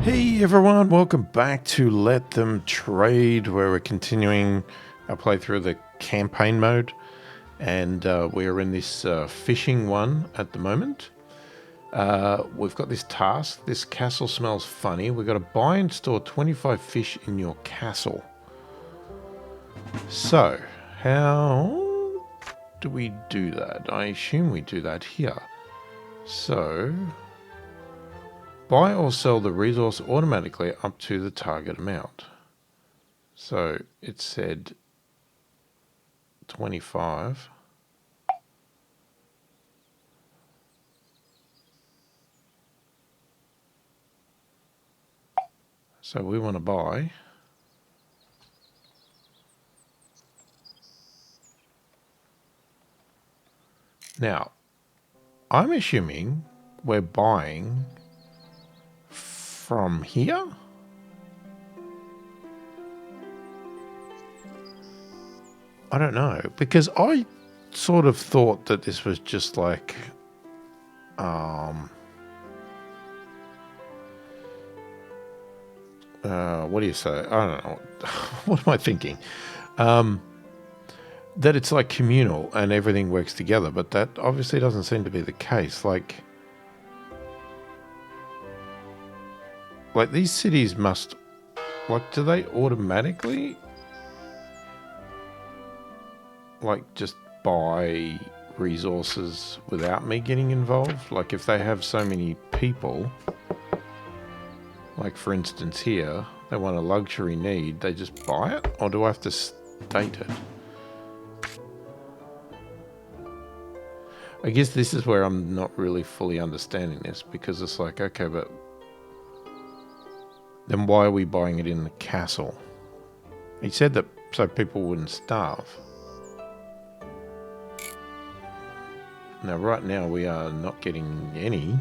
Hey everyone, welcome back to Let Them Trade, where we're continuing our playthrough of the campaign mode, and we're in this fishing one at the moment. We've got this task. This castle smells funny. We've got to buy and store 25 fish in your castle. So, how do we do that? I assume we do that here. So, buy or sell the resource automatically up to the target amount. So it said 25. So we want to buy. Now, I'm assuming we're buying from here. I don't know, because I sort of thought that this was just like, what do you say? I don't know. What am I thinking? That it's like communal and everything works together, but that obviously doesn't seem to be the case. Like these cities must, do they automatically just buy resources without me getting involved? Like if they have so many people, like for instance here, they want a luxury need, they just buy it? Or do I have to state it? I guess this is where I'm not really fully understanding this, because it's like, okay, but then why are we buying it in the castle? He said that so people wouldn't starve. Now, right now we are not getting any.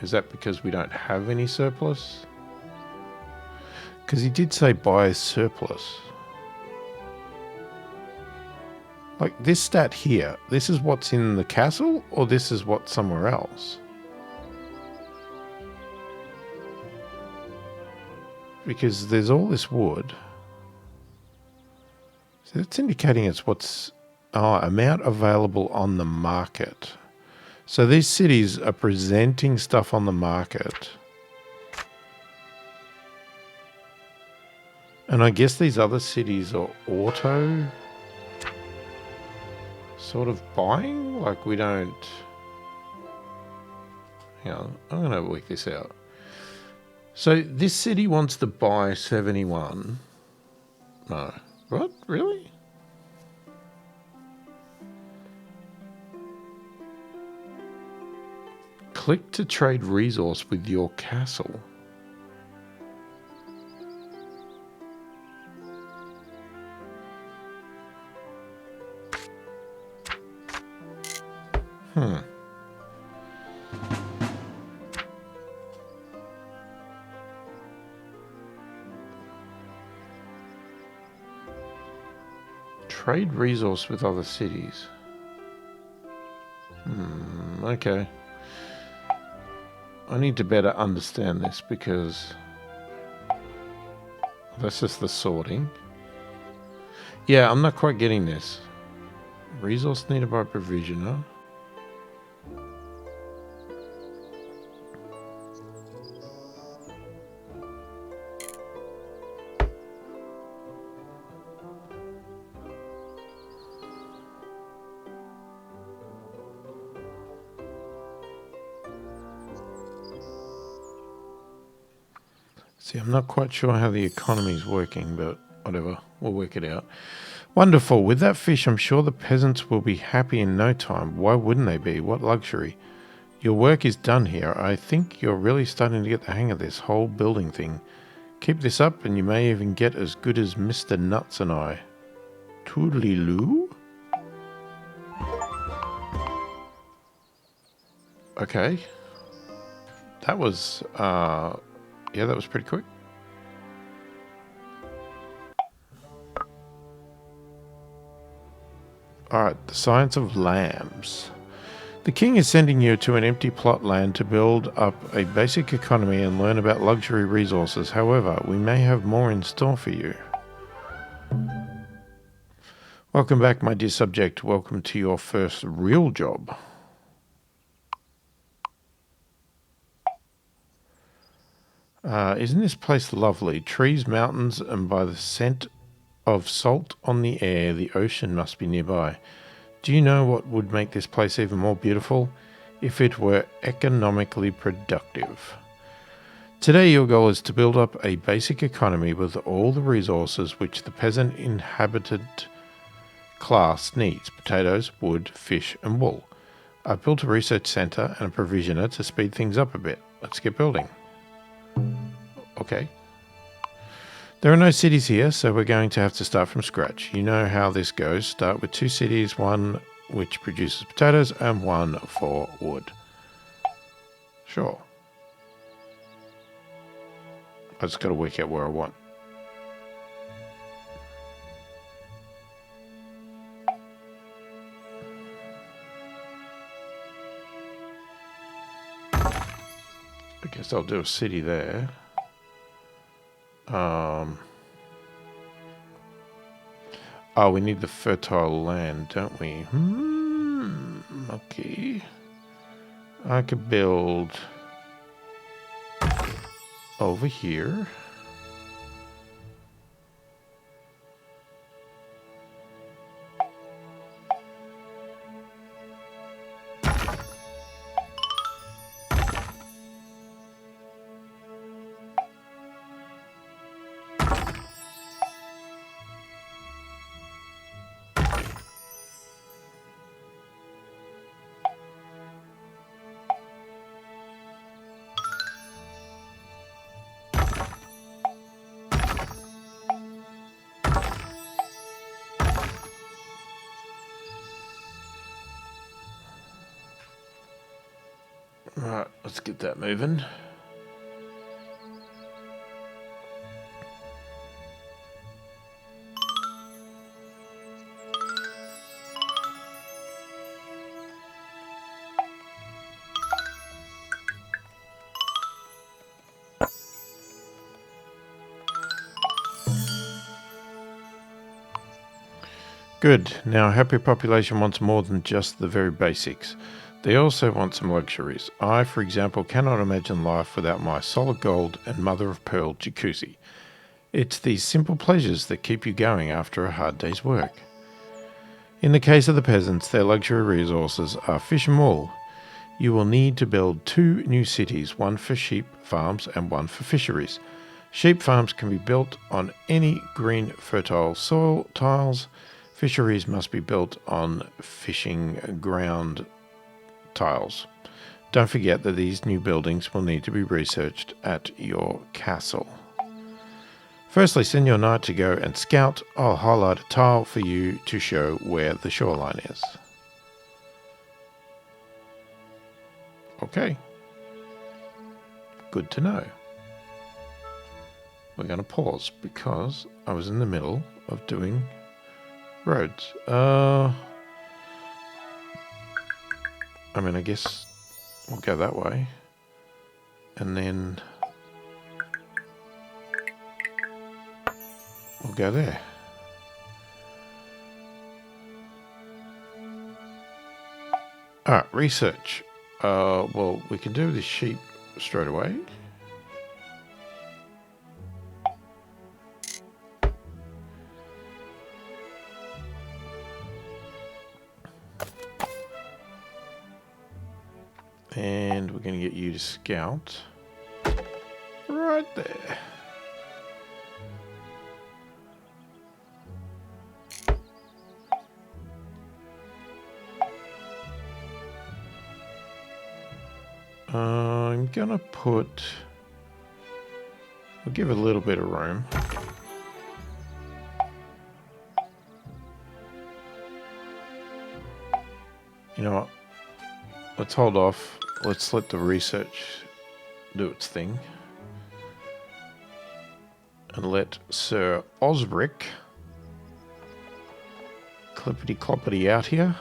Is that because we don't have any surplus? Because he did say buy surplus. Like this stat here, this is what's in the castle, or this is what's somewhere else? Because there's all this wood. So that's indicating it's what's... Oh, amount available on the market. So these cities are presenting stuff on the market. And I guess these other cities are auto sort of buying? Like we don't... Hang on, I'm going to work this out. So this city wants to buy 71. No. What? Really? Click to trade resource with your castle. Trade resource with other cities. Okay. I need to better understand this, because that's just the sorting. Yeah, I'm not quite getting this. Resource needed by provisioner. See, I'm not quite sure how the economy is working, but whatever, we'll work it out. Wonderful. With that fish, I'm sure the peasants will be happy in no time. Why wouldn't they be? What luxury. Your work is done here. I think you're really starting to get the hang of this whole building thing. Keep this up and you may even get as good as Mr. Nuts and I. Toodaloo? Okay. That was, yeah, that was pretty quick. Alright, the science of lambs. The king is sending you to an empty plot land to build up a basic economy and learn about luxury resources. However, we may have more in store for you. Welcome back, my dear subject. Welcome to your first real job. Isn't this place lovely? Trees, mountains, and by the scent of salt on the air, the ocean must be nearby. Do you know what would make this place even more beautiful? If it were economically productive. Today your goal is to build up a basic economy with all the resources which the peasant inhabited class needs: potatoes, wood, fish, and wool. I've built a research centre and a provisioner to speed things up a bit. Let's get building. Okay. There are no cities here, so we're going to have to start from scratch. You know how this goes. Start with 2 cities, one which produces potatoes and one for wood. Sure. I just got to work out where I want. I guess I'll do a city there. Oh, we need the fertile land, don't we? Okay. I could build over here. Right, let's get that moving. Good. Now, a happy population wants more than just the very basics. They also want some luxuries. I, for example, cannot imagine life without my solid gold and mother of pearl jacuzzi. It's these simple pleasures that keep you going after a hard day's work. In the case of the peasants, their luxury resources are fish and wool. You will need to build 2 new cities, one for sheep farms and one for fisheries. Sheep farms can be built on any green fertile soil tiles. Fisheries must be built on fishing ground tiles. Don't forget that these new buildings will need to be researched at your castle. Firstly, send your knight to go and scout. I'll highlight a tile for you to show where the shoreline is. Okay. Good to know. We're going to pause because I was in the middle of doing roads. I mean, I guess we'll go that way. And then we'll go there. Alright, research. Well, we can do the sheep straight away. And we're going to get you to scout right there. I'm going to put... we'll give it a little bit of room. You know what? Let's hold off. Let's let the research do its thing. And let Sir Osric clippity-cloppity out here.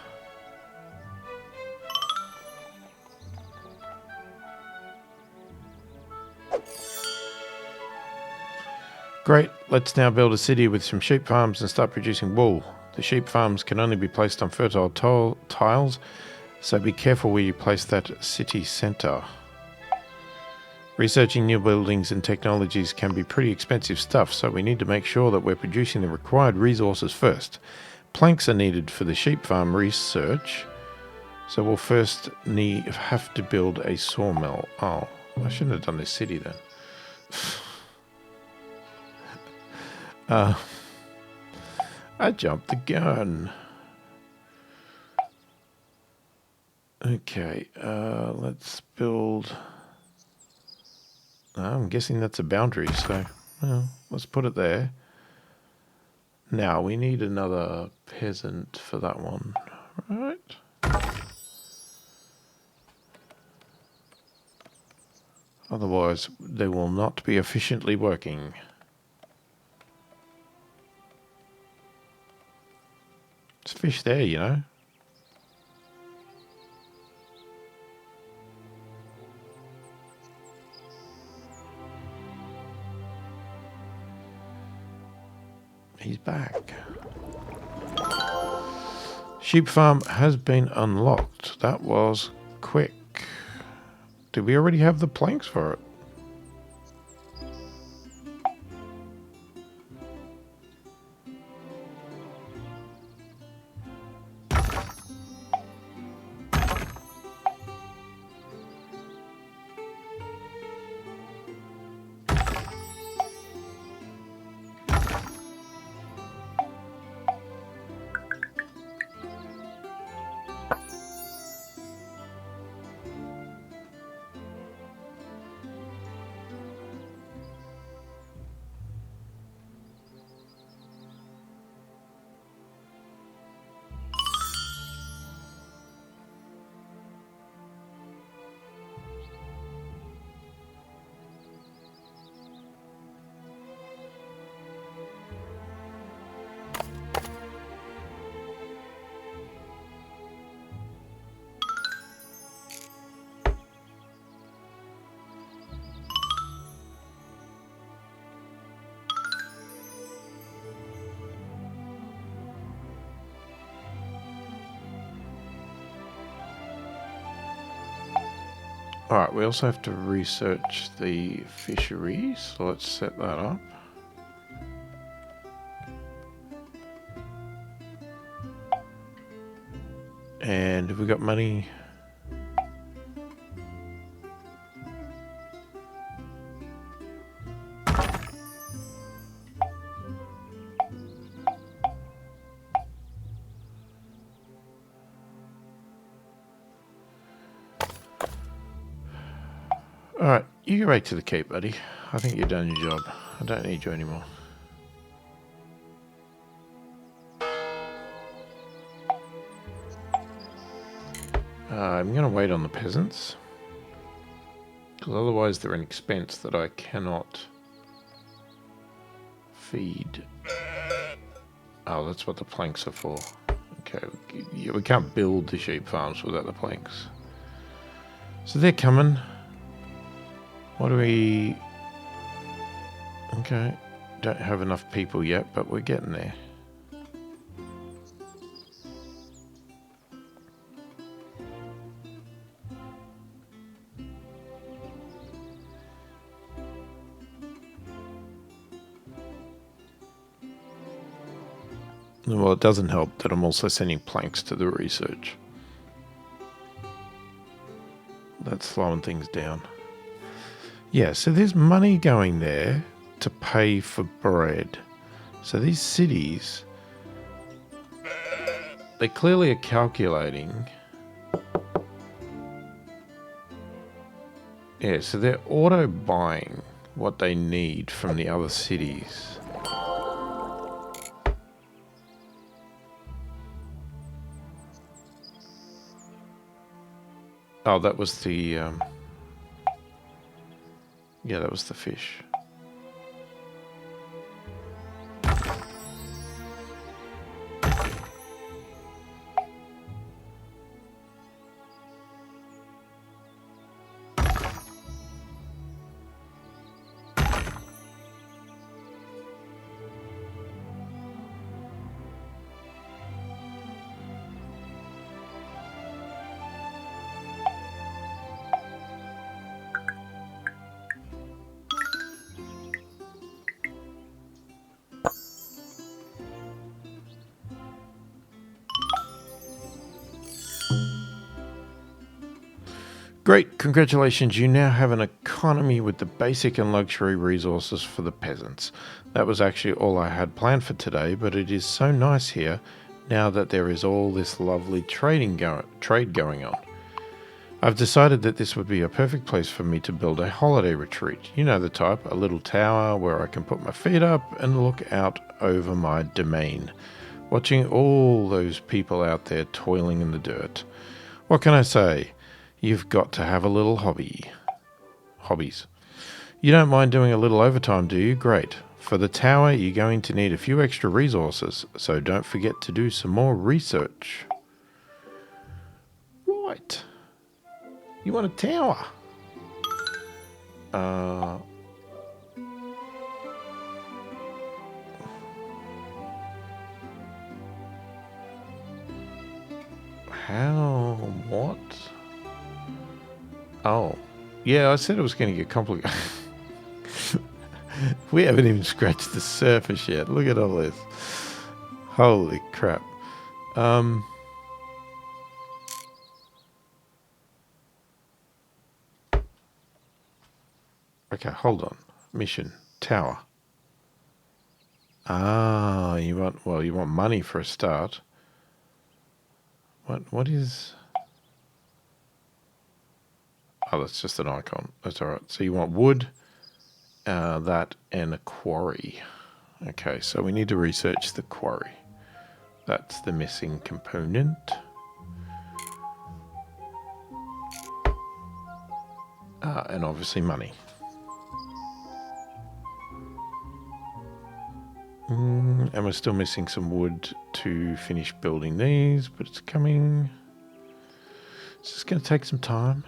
Great, let's now build a city with some sheep farms and start producing wool. The sheep farms can only be placed on fertile tiles, so be careful where you place that city centre. Researching new buildings and technologies can be pretty expensive stuff, so we need to make sure that we're producing the required resources first. Planks are needed for the sheep farm research, so we'll first have to build a sawmill. Oh, I shouldn't have done this city then. I jumped the gun. Okay, let's build... I'm guessing that's a boundary, so well, let's put it there. Now, we need another peasant for that one, right? Otherwise, they will not be efficiently working. There's fish there, you know. He's back. Sheep farm has been unlocked. That was quick. Did we already have the planks for it? Alright, we also have to research the fisheries, so let's set that up. And have we got money? Alright, you go back to the keep, buddy. I think you've done your job. I don't need you anymore. I'm going to wait on the peasants, because otherwise they're an expense that I cannot feed. Oh, that's what the planks are for. Okay, we can't build the sheep farms without the planks. So they're coming. What do we... Okay, don't have enough people yet, but we're getting there. Well, it doesn't help that I'm also sending planks to the research. That's slowing things down. Yeah, so there's money going there to pay for bread. So these cities, they clearly are calculating. Yeah, so they're auto-buying what they need from the other cities. Oh, that was the... yeah, that was the fish. Great, congratulations. You now have an economy with the basic and luxury resources for the peasants. That was actually all I had planned for today, but it is so nice here now that there is all this lovely trade going on. I've decided that this would be a perfect place for me to build a holiday retreat. You know the type, a little tower where I can put my feet up and look out over my domain, watching all those people out there toiling in the dirt. What can I say? You've got to have a little hobbies. You don't mind doing a little overtime, do you? Great. For the tower, you're going to need a few extra resources, so don't forget to do some more research. Right. You want a tower? How? What? Oh. Yeah, I said it was going to get complicated. We haven't even scratched the surface yet. Look at all this. Holy crap. Okay, hold on. Mission. Tower. Ah, you want money for a start. What is... Oh, that's just an icon. That's alright. So you want wood, that, and a quarry. Okay, so we need to research the quarry. That's the missing component. And obviously money. And we're still missing some wood to finish building these, but it's coming. It's just going to take some time.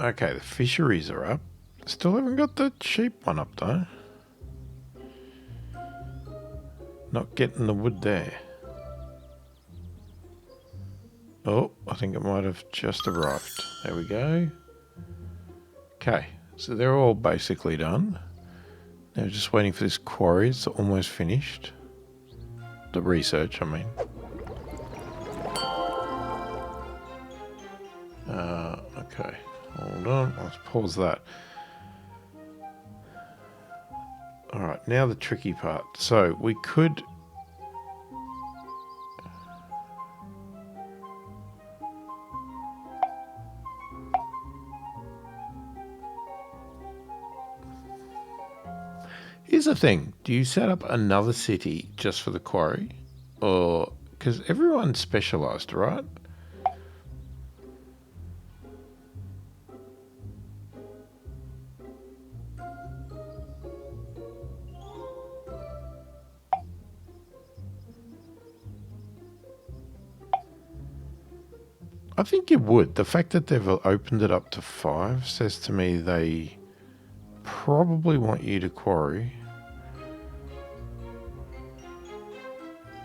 Okay, the fisheries are up. Still haven't got the sheep one up though. Not getting the wood there. Oh, I think it might have just arrived. There we go. Okay, so they're all basically done. Now just waiting for this quarry. It's almost finished. The research, I mean. Okay, hold on. Let's pause that. Alright, now the tricky part. So we could... Here's the thing. Do you set up another city just for the quarry? Or... Because everyone's specialised, right? I think you would. The fact that they've opened it up to 5 says to me they probably want you to quarry.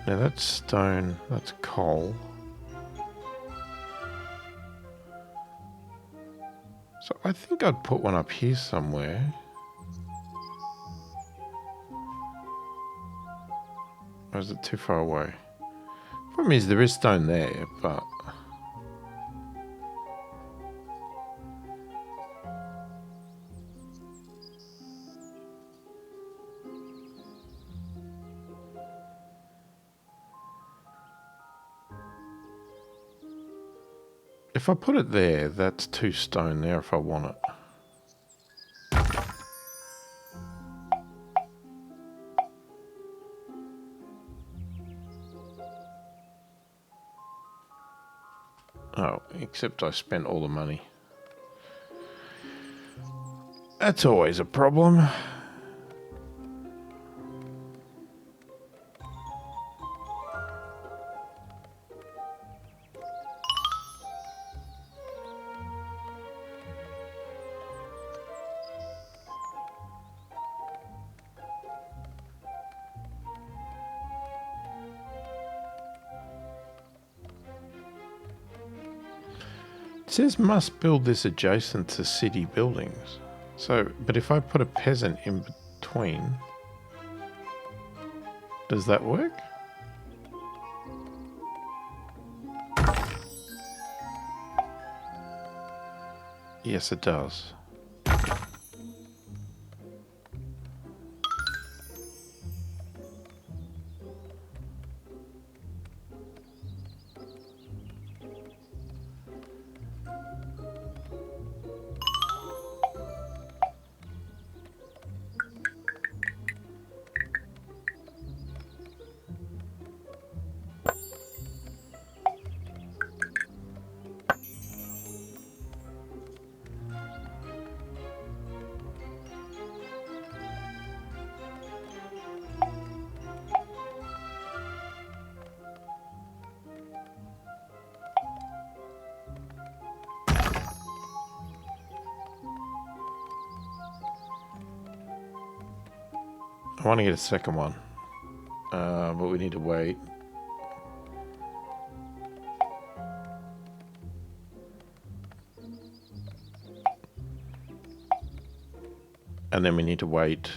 Now that's stone, that's coal. So I think I'd put one up here somewhere. Or is it too far away? Problem is there is stone there, but... If I put it there, that's 2 stone there if I want it. Oh, except I spent all the money. That's always a problem. It says must build this adjacent to city buildings. So, but if I put a peasant in between, does that work? Yes, it does. I want to get a second one, but we need to wait. And then we need to wait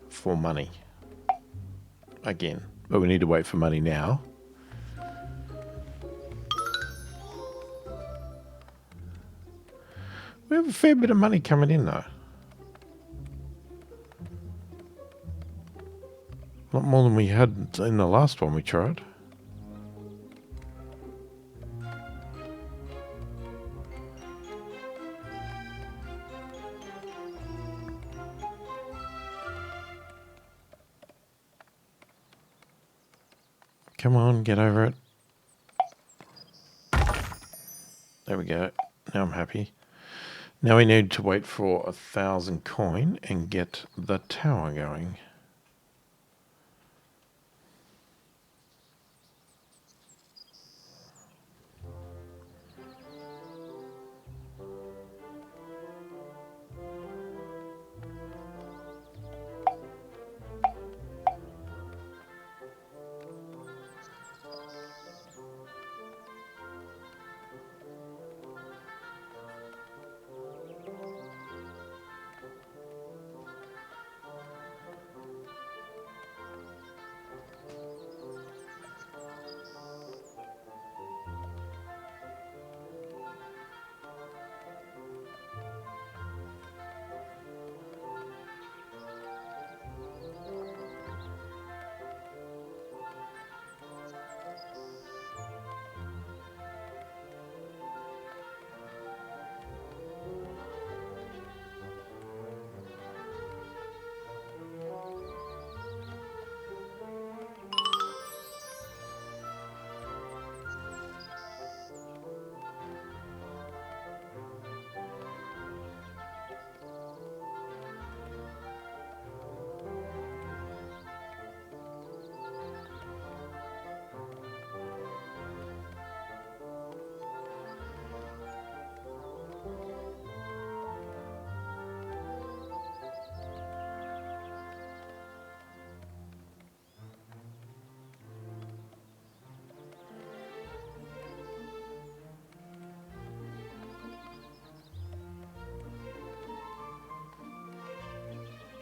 for money again, but we need to wait for money now. We have a fair bit of money coming in though. A lot more than we had in the last one we tried. Come on, get over it. There we go. Now I'm happy. Now we need to wait for 1,000 coin and get the tower going.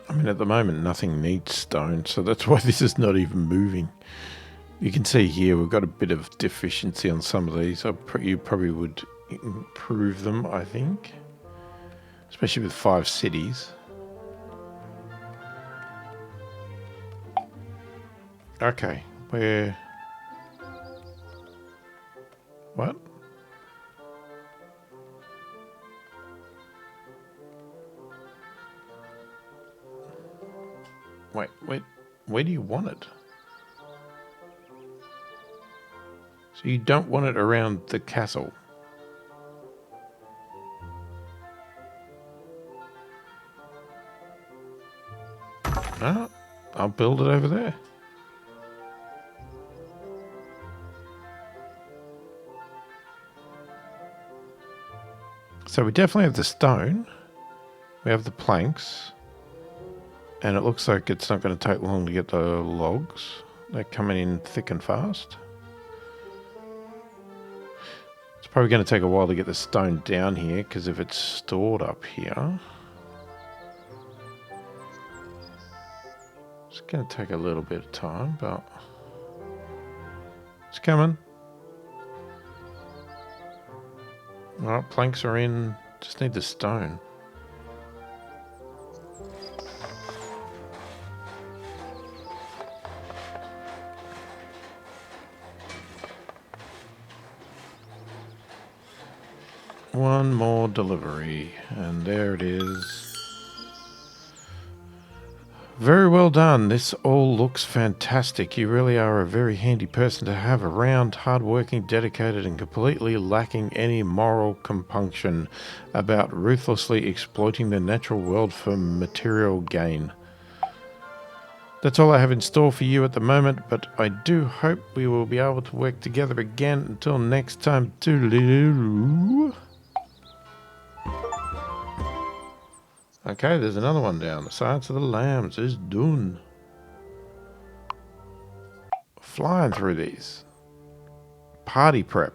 I mean, at the moment, nothing needs stone, so that's why this is not even moving. You can see here we've got a bit of deficiency on some of these. You probably would improve them, I think. Especially with 5 cities. Okay, where... What? Wait, where do you want it? So you don't want it around the castle? No, I'll build it over there. So we definitely have the stone. We have the planks. And it looks like it's not going to take long to get the logs. They're coming in thick and fast. Let's Probably going to take a while to get the stone down here, because if it's stored up here, it's going to take a little bit of time, but it's coming. Alright, planks are in. Just need the stone. One more delivery, and there it is. Very well done. This all looks fantastic. You really are a very handy person to have around, hardworking, dedicated, and completely lacking any moral compunction about ruthlessly exploiting the natural world for material gain. That's all I have in store for you at the moment, but I do hope we will be able to work together again. Until next time, toodaloo. Okay, there's another one down. The Science of the Lambs is done. Flying through these. Party prep.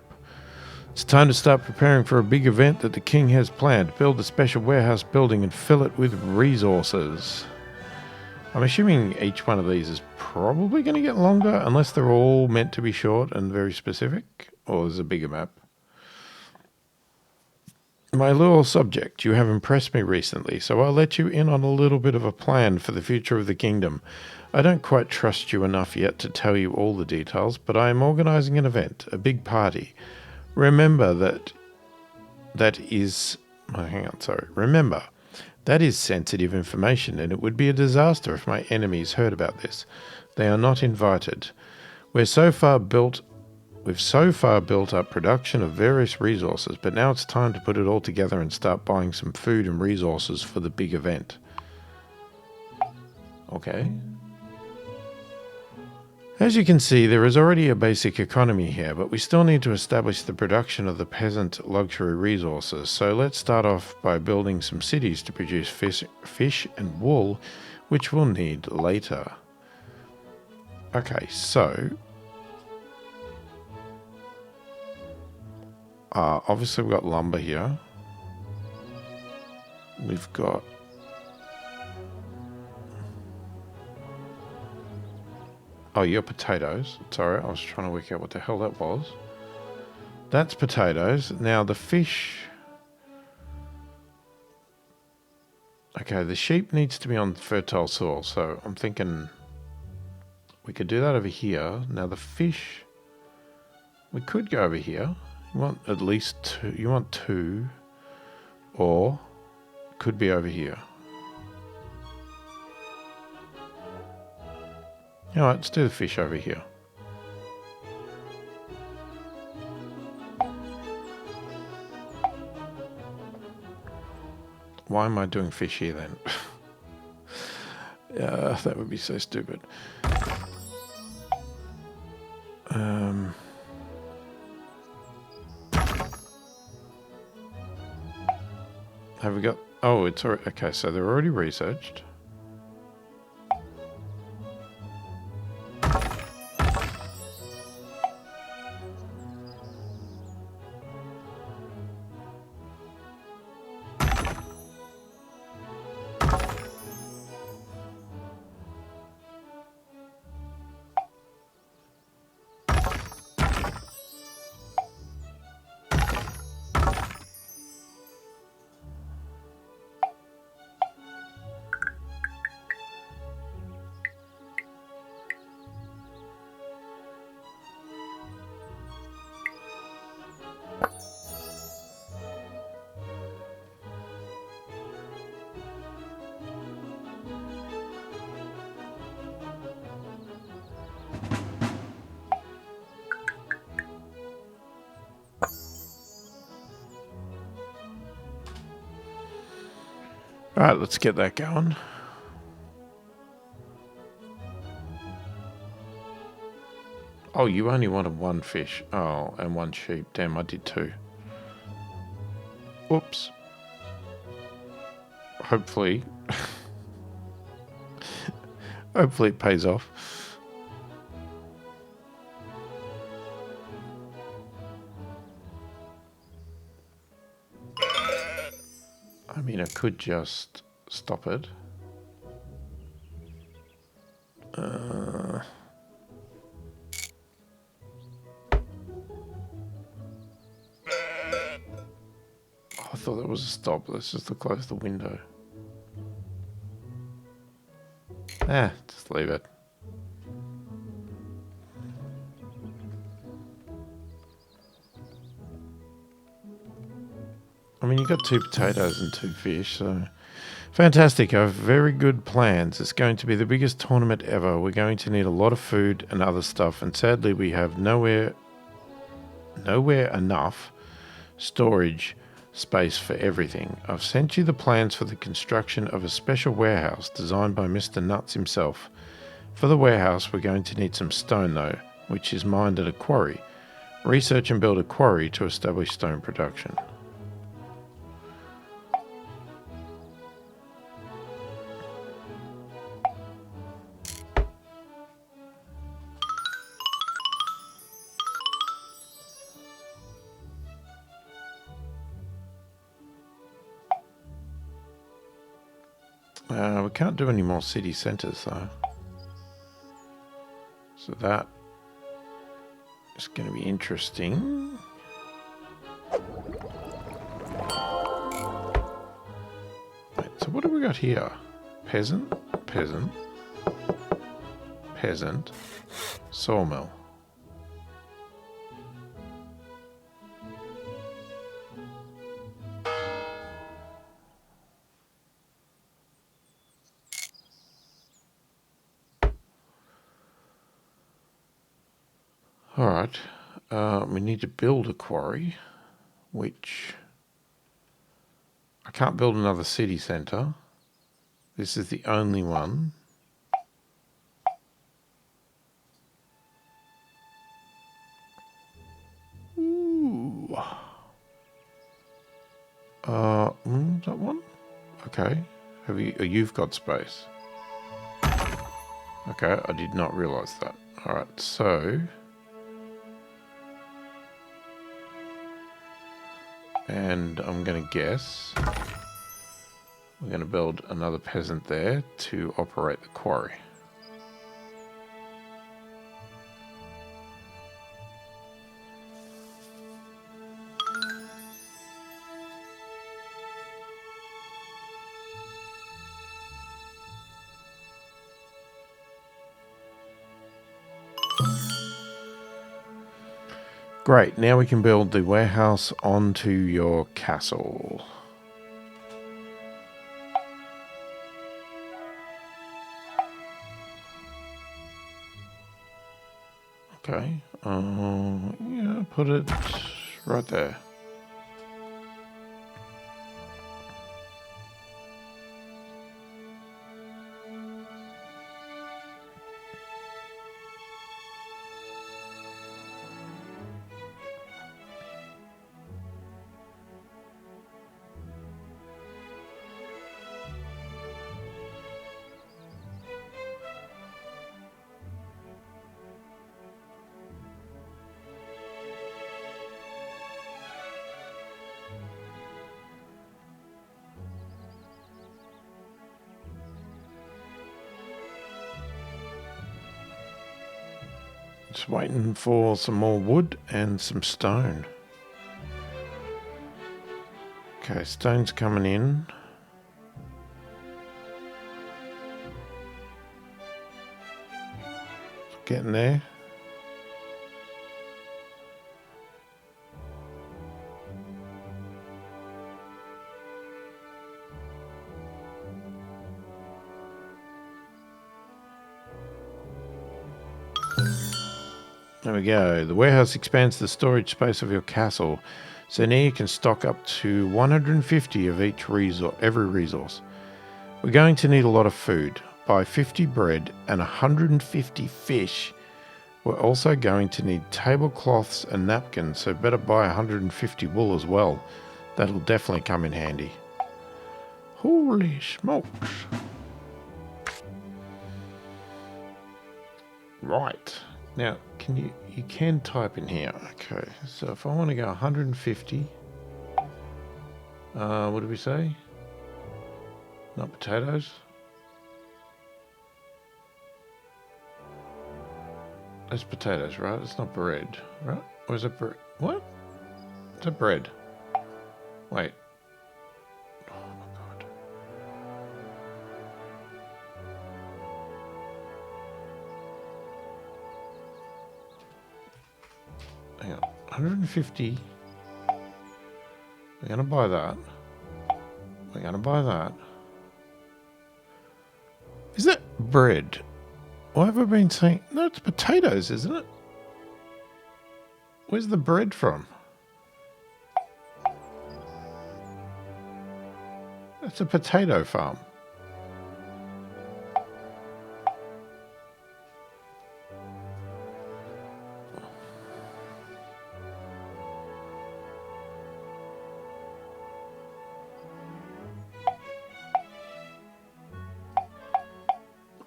It's time to start preparing for a big event that the king has planned. Build a special warehouse building and fill it with resources. I'm assuming each one of these is probably going to get longer, unless they're all meant to be short and very specific. Or there's a bigger map. My loyal subject, you have impressed me recently, so I'll let you in on a little bit of a plan for the future of the kingdom. I don't quite trust you enough yet to tell you all the details, but I am organizing an event, a big party. Remember that is sensitive information, and it would be a disaster if my enemies heard about this. They are not invited. We've so far built up production of various resources, but now it's time to put it all together and start buying some food and resources for the big event. Okay. As you can see, there is already a basic economy here, but we still need to establish the production of the peasant luxury resources. So let's start off by building some cities to produce fish and wool, which we'll need later. Okay, so obviously we've got lumber here. We've got your potatoes. Sorry, I was trying to work out what the hell that was. That's potatoes. Now the fish. Okay, the sheep needs to be on fertile soil, so I'm thinking we could do that over here. Now the fish, we could go over here. You want at least two. You want two, or could be over here. All right, let's do the fish over here. Why am I doing fish here then? That would be so stupid. Have we got... Oh, it's already... Okay, so they're already researched. All right, let's get that going. Oh, you only wanted one fish. Oh, and one sheep. Damn, I did two. Whoops. Hopefully. Hopefully it pays off. I mean, I could just stop it. I thought that was a stop. Let's just close the window. Just leave it. I mean, you got 2 potatoes and 2 fish, so... Fantastic. I have very good plans. It's going to be the biggest tournament ever. We're going to need a lot of food and other stuff, and sadly we have nowhere enough storage space for everything. I've sent you the plans for the construction of a special warehouse designed by Mr. Nuts himself. For the warehouse, we're going to need some stone though, which is mined at a quarry. Research and build a quarry to establish stone production. We can't do any more city centres though. So that is going to be interesting. Right, so what have we got here? Peasant, peasant, peasant, sawmill. Alright, we need to build a quarry, which I can't build another city centre. This is the only one. Ooh. That one? Okay. You've got space. Okay, I did not realise that. Alright, so... And I'm going to guess we're going to build another peasant there to operate the quarry. Great, now we can build the warehouse onto your castle. Okay, yeah, put it right there. Just waiting for some more wood and some stone. Okay, stone's coming in. Getting there. There we go. The warehouse expands the storage space of your castle, so now you can stock up to 150 of every resource. We're going to need a lot of food. Buy 50 bread and 150 fish. We're also going to need tablecloths and napkins, so better buy 150 wool as well. That'll definitely come in handy. Holy smokes. Right. Now, you can type in here. Okay, so if I want to go 150, what did we say? Not potatoes. That's potatoes, right? It's not bread, right? Or is it bread? What? It's a bread. Wait. Oh my god. Hang on. 150. We're gonna buy that. We're gonna buy that. Is that bread? Why have I been saying... No, it's potatoes, isn't it? Where's the bread from? It's a potato farm.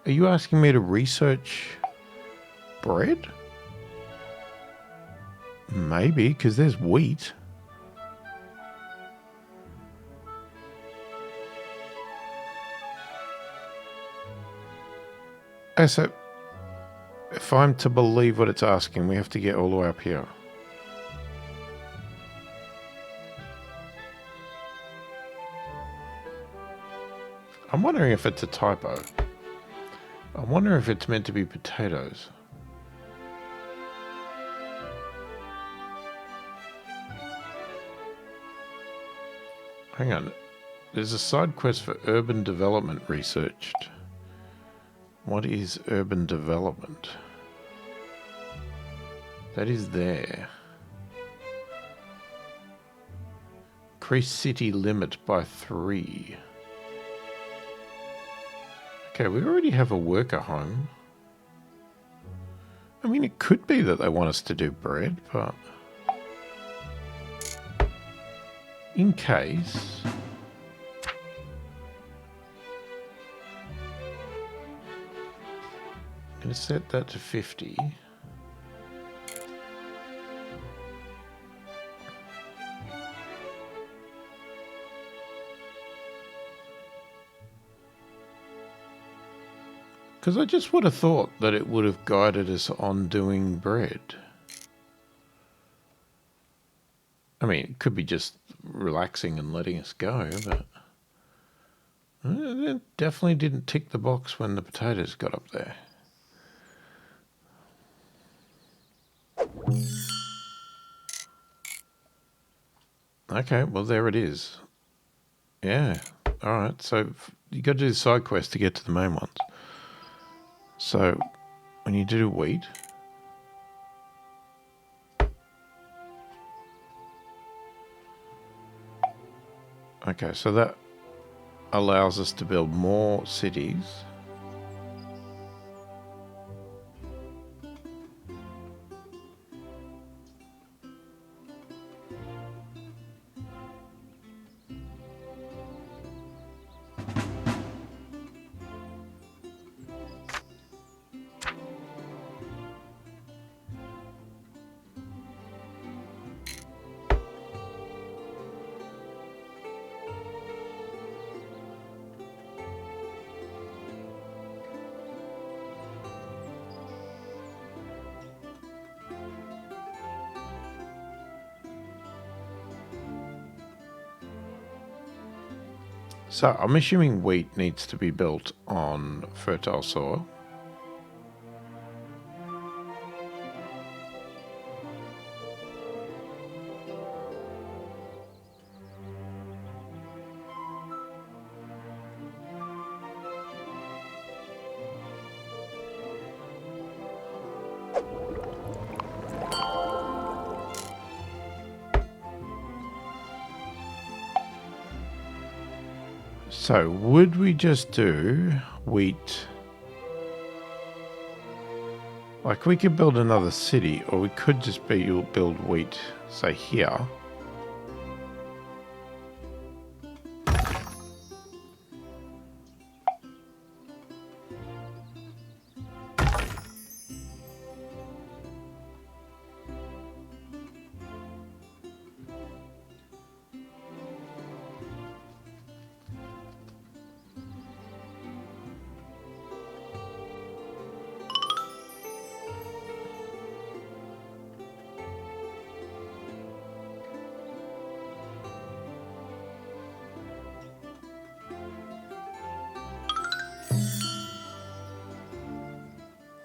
Are you asking me to research bread? Maybe, because there's wheat. So, if I'm to believe what it's asking, we have to get all the way up here. I'm wondering if it's a typo. I wonder if it's meant to be potatoes. Hang on. There's a side quest for urban development researched. What is urban development? That is there. Increase city limit by 3. Okay, we already have a worker home. I mean, it could be that they want us to do bread, but... in case... I'm going to set that to 50. Because I just would have thought that it would have guided us on doing bread. I mean, it could be just relaxing and letting us go, but... it definitely didn't tick the box when the potatoes got up there. Okay, well, there it is. Yeah, alright, so you got to do the side quest to get to the main ones. So, when you do wheat... okay, so that allows us to build more cities. So, I'm assuming wheat needs to be built on fertile soil. So, would we just do wheat? Like, we could build another city, or we could just build wheat, say, here.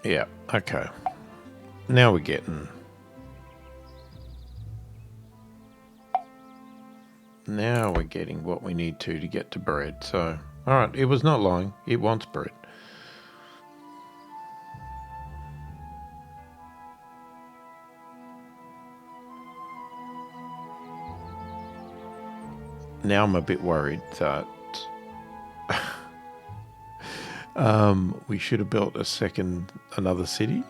Yeah, okay. Now we're getting... Now we're getting what we need to get to bread. So, alright, it was not lying. It wants bread. Now I'm a bit worried that we should have built another city.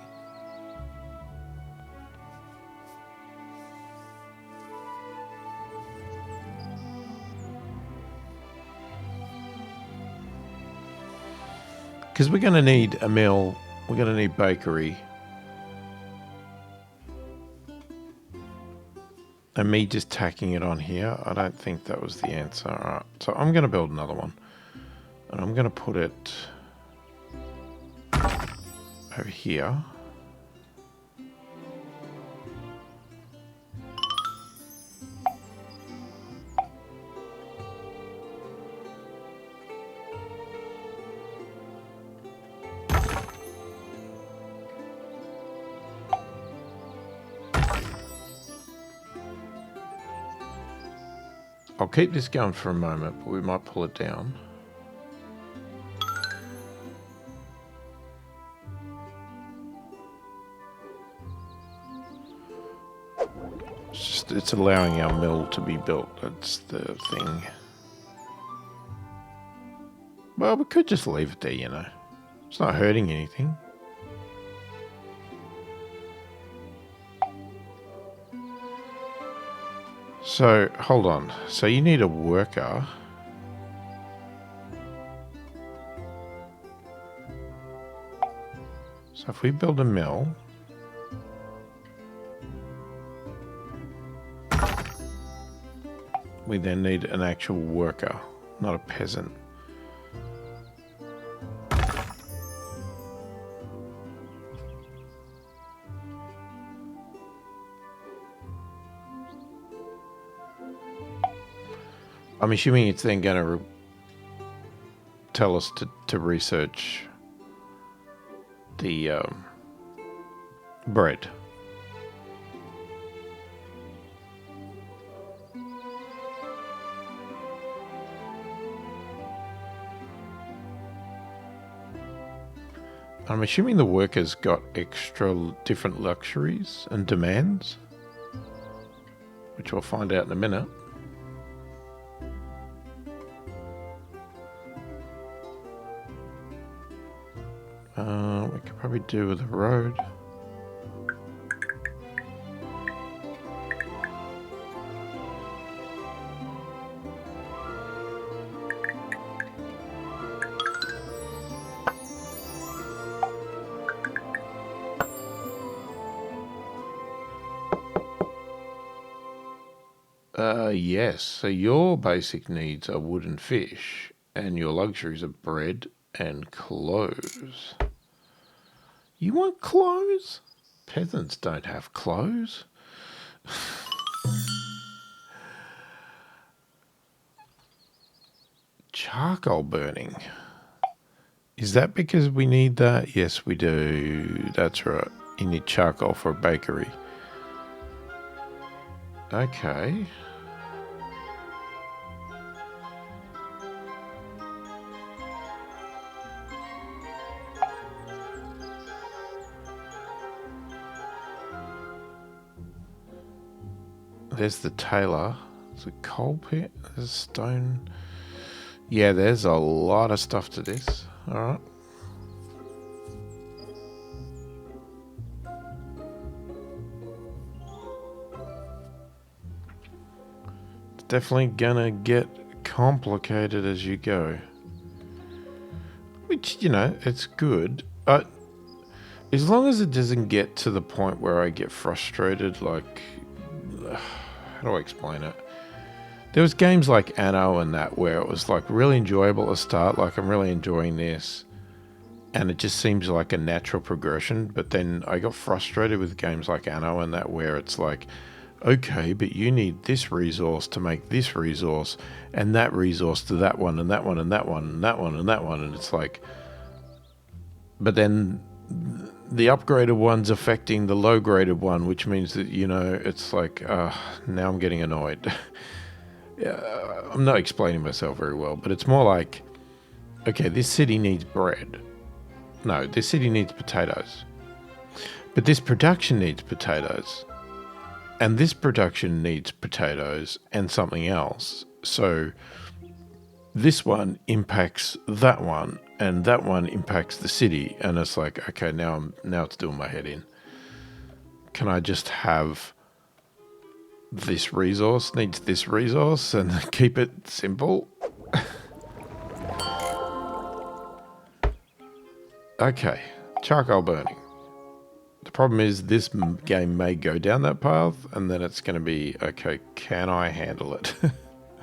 Because we're going to need a mill, we're going to need bakery. And me just tacking it on here, I don't think that was the answer. Alright, so I'm going to build another one. And I'm going to put it over here. I'll keep this going for a moment, but we might pull it down. It's allowing our mill to be built. That's the thing. Well, we could just leave it there, you know. It's not hurting anything. So, hold on. So you need a worker. So if we build a mill... we then need an actual worker, not a peasant. I'm assuming it's then going to tell us to research the bread. I'm assuming the workers got extra different luxuries and demands, which we'll find out in a minute. We could probably do with a road. Yes, so your basic needs are wood and fish, and your luxuries are bread and clothes. You want clothes? Peasants don't have clothes. Charcoal burning. Is that because we need that? Yes, we do. That's right. You need charcoal for a bakery. Okay. There's the tailor. There's a coal pit. There's stone. Yeah, there's a lot of stuff to this. Alright. It's definitely gonna get complicated as you go. Which, you know, it's good. As long as it doesn't get to the point where I get frustrated, like... how do I explain it? There was games like Anno and that where it was like really enjoyable to start, like I'm really enjoying this, and it just seems like a natural progression, but then I got frustrated with games like Anno and that where it's like, okay, but you need this resource to make this resource, and that resource to that one, and that one, and that one, and that one, and that one, and it's like, but then the upgraded one's affecting the low graded one, which means that, you know, it's like, now I'm getting annoyed. Yeah, I'm not explaining myself very well, but it's more like, okay, this city needs bread. No, this city needs potatoes. But this production needs potatoes. And this production needs potatoes and something else. So this one impacts that one, and that one impacts the city. And it's like, okay, now it's doing my head in. Can I just have this resource needs this resource and keep it simple? Okay, charcoal burning. The problem is this game may go down that path, and then it's going to be, okay, can I handle it?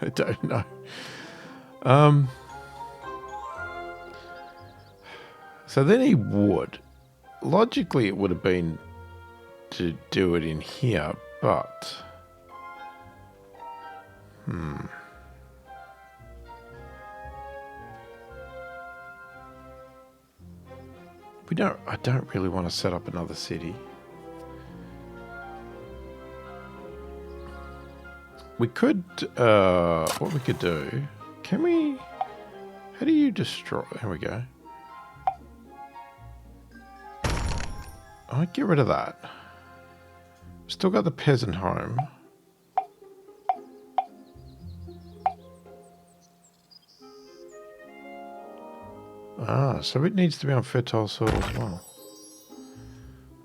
I don't know. So then he would. Logically, it would have been to do it in here, but... I don't really want to set up another city. We could, what we could do, can we, how do you destroy, there we go. I'll get rid of that. Still got the peasant home. Ah, so it needs to be on fertile soil as well.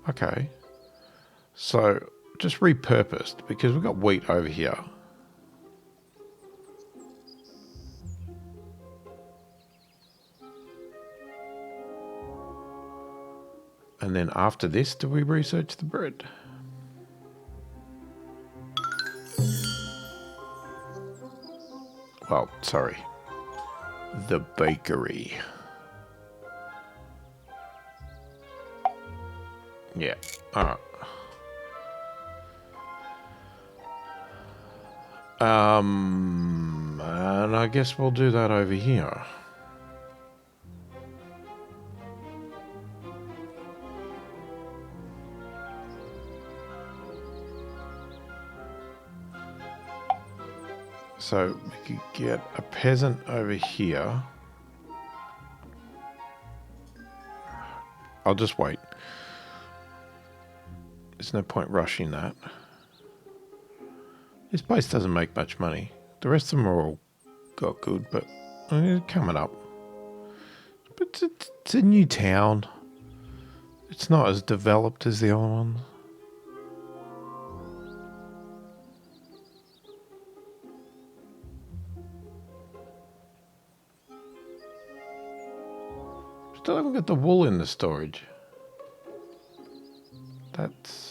Okay. So, just repurposed, because we've got wheat over here. And then after this, do we research the bread? Well, sorry. The bakery. Yeah, alright. And I guess we'll do that over here. So we could get a peasant over here. I'll just wait. There's no point rushing that. This place doesn't make much money. The rest of them are all got good, but coming up. But it's a new town. It's not as developed as the other ones. Still haven't got the wool in the storage. That's...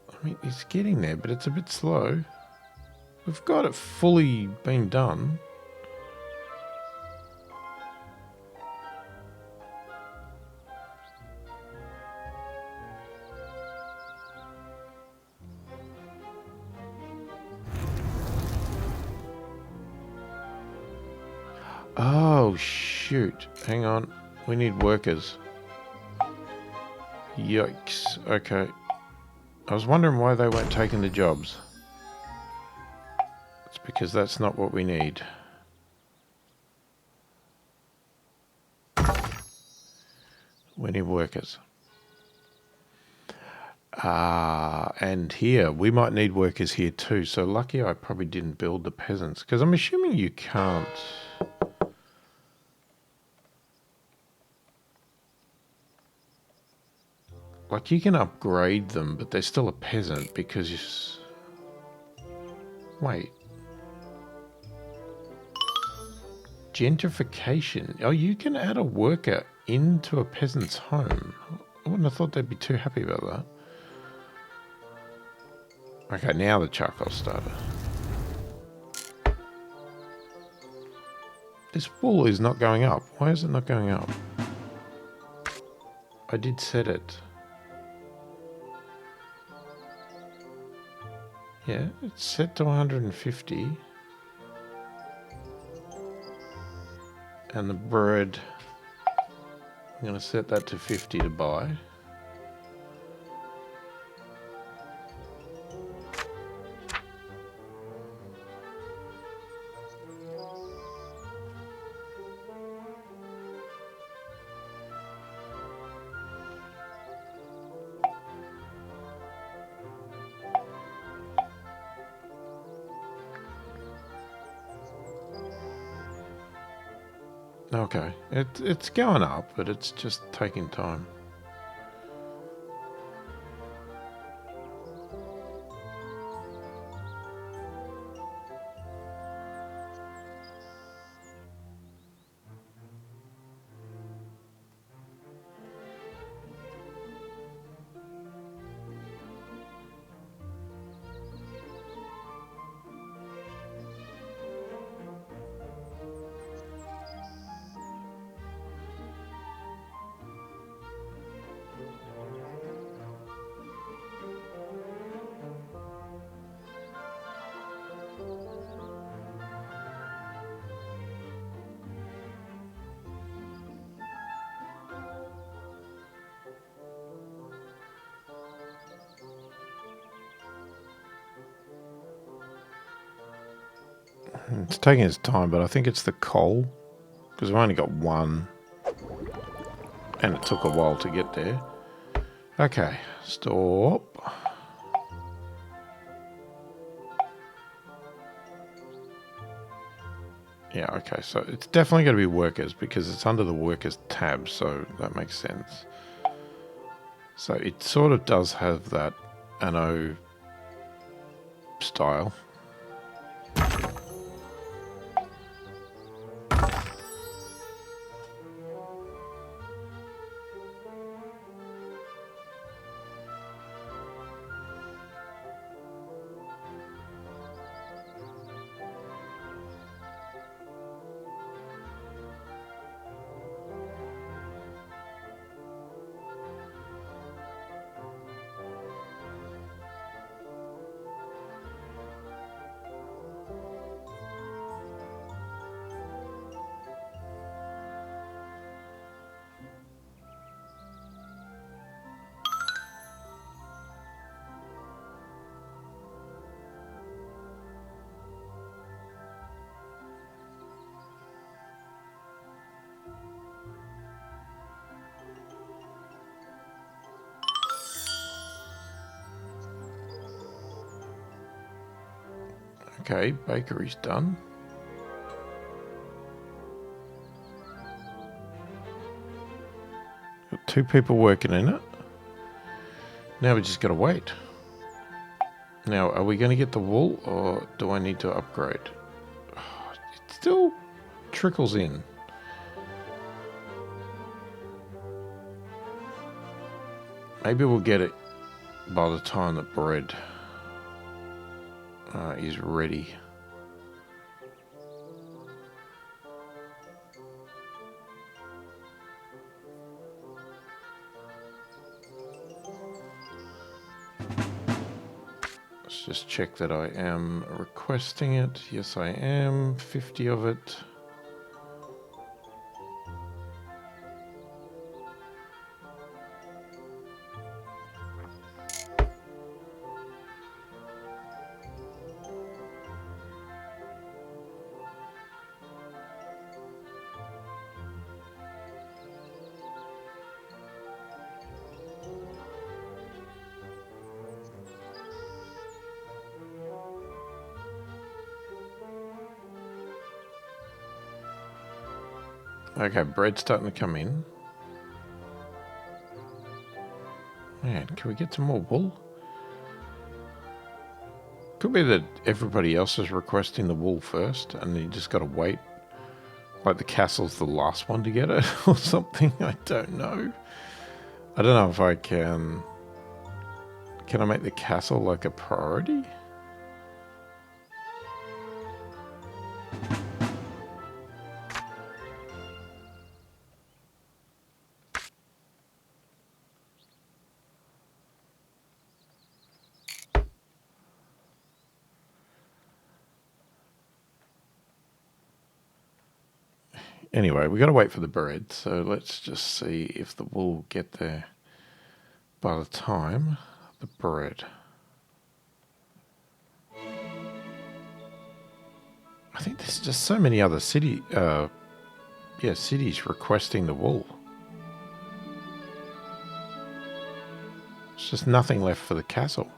I mean, it's getting there, but it's a bit slow. We've got it fully being done. Oh, shoot. Hang on. We need workers. Yikes. Okay. I was wondering why they weren't taking the jobs. It's because that's not what we need. We need workers. And here, we might need workers here too. So lucky I probably didn't build the peasants, because I'm assuming you can't. Like, you can upgrade them, but they're still a peasant because you... Wait. Gentrification. Oh, you can add a worker into a peasant's home. I wouldn't have thought they'd be too happy about that. Okay, now the charcoal starter. This wool is not going up. Why is it not going up? I did set it. Yeah, it's set to 150. And the bread, I'm going to set that to 50 to buy. Okay, it's going up, but it's just taking time. It's taking its time, but I think it's the coal, because I've only got one, and it took a while to get there. Okay, stop. Yeah, okay, so it's definitely going to be workers, because it's under the workers tab, so that makes sense. So it sort of does have that Anno style. Okay, bakery's done. Got 2 people working in it. Now we just got to wait. Now, are we going to get the wool, or do I need to upgrade? It still trickles in. Maybe we'll get it by the time the bread is ready. Let's just check that I am requesting it. Yes, I am. 50 of it. Okay, bread's starting to come in. Man, can we get some more wool? Could be that everybody else is requesting the wool first, and you just got to wait. Like the castle's the last one to get it, or something. I don't know. I don't know if I can... Can I make the castle like a priority? Anyway, we got to wait for the bread, so let's just see if the wool will get there by the time the bread. I think there's just so many other cities requesting the wool. There's just nothing left for the castle.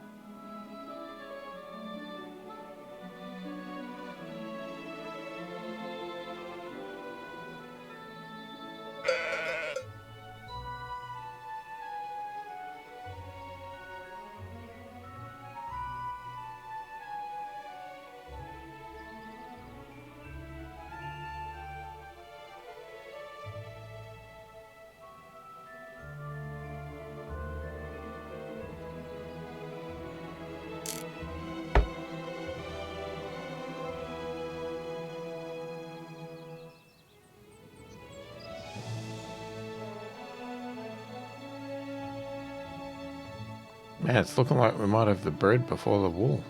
Man, it's looking like we might have the bread before the wool.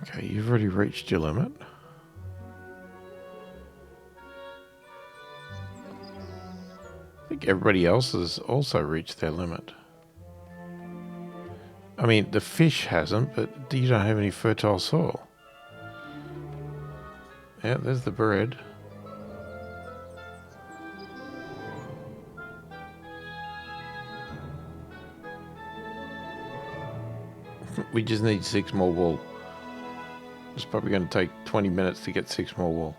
Okay, you've already reached your limit. I think everybody else has also reached their limit. I mean, the fish hasn't, but you don't have any fertile soil. Yeah, there's the bread. We just need 6 more wool. It's probably going to take 20 minutes to get 6 more wool.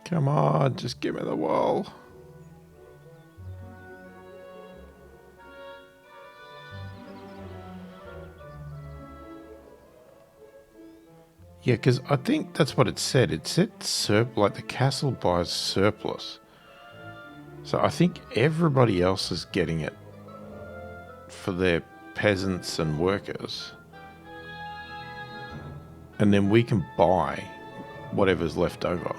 Come on, just give me the wool. Yeah, because I think that's what it said. It said like the castle buys surplus. So I think everybody else is getting it for their peasants and workers. And then we can buy whatever's left over.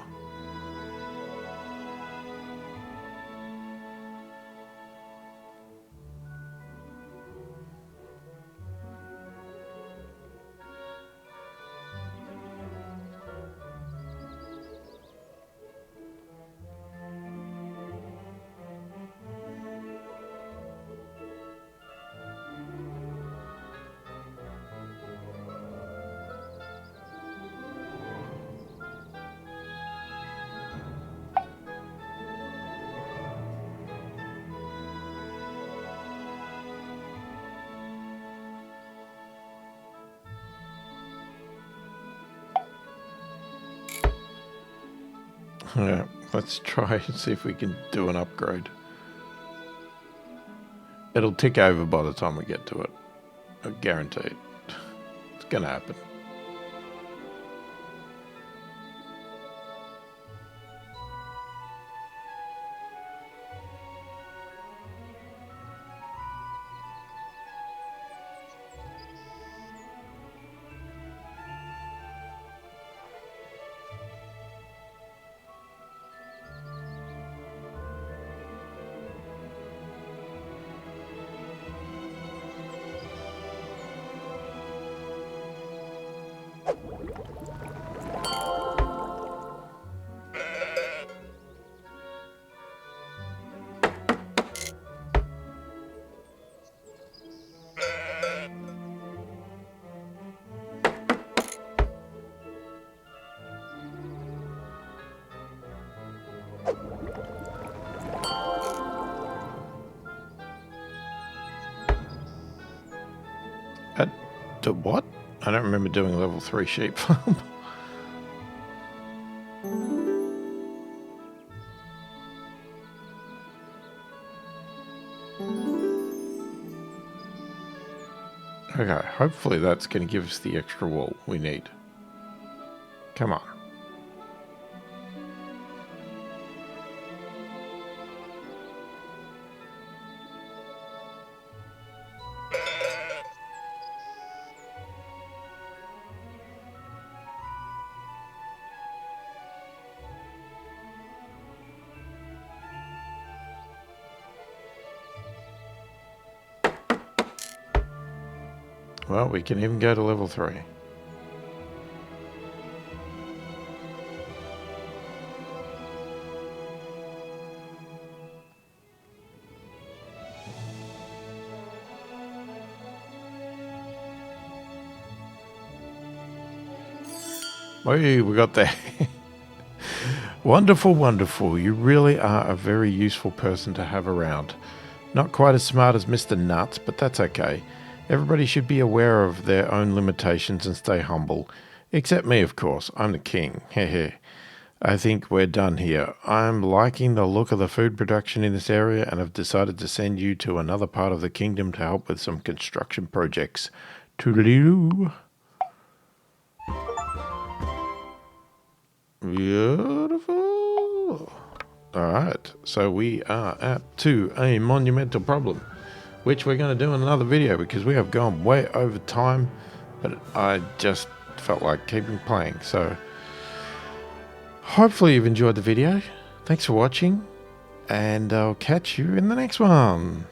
Yeah, let's try and see if we can do an upgrade. It'll tick over by the time we get to it. I guarantee it. It's gonna happen. To what? I don't remember doing a level 3 sheep farm. Okay, hopefully that's going to give us the extra wool we need. Come on. Well, we can even go to level 3. Hey, we got there. Wonderful, wonderful. You really are a very useful person to have around. Not quite as smart as Mr. Nuts, but that's okay. Everybody should be aware of their own limitations and stay humble. Except me, of course. I'm the king. Hehe. I think we're done here. I'm liking the look of the food production in this area and have decided to send you to another part of the kingdom to help with some construction projects. Toodaloo. Beautiful. Alright, so we are up to a monumental problem, which we're going to do in another video because we have gone way over time, but I just felt like keeping playing. So hopefully you've enjoyed the video. Thanks for watching, and I'll catch you in the next one.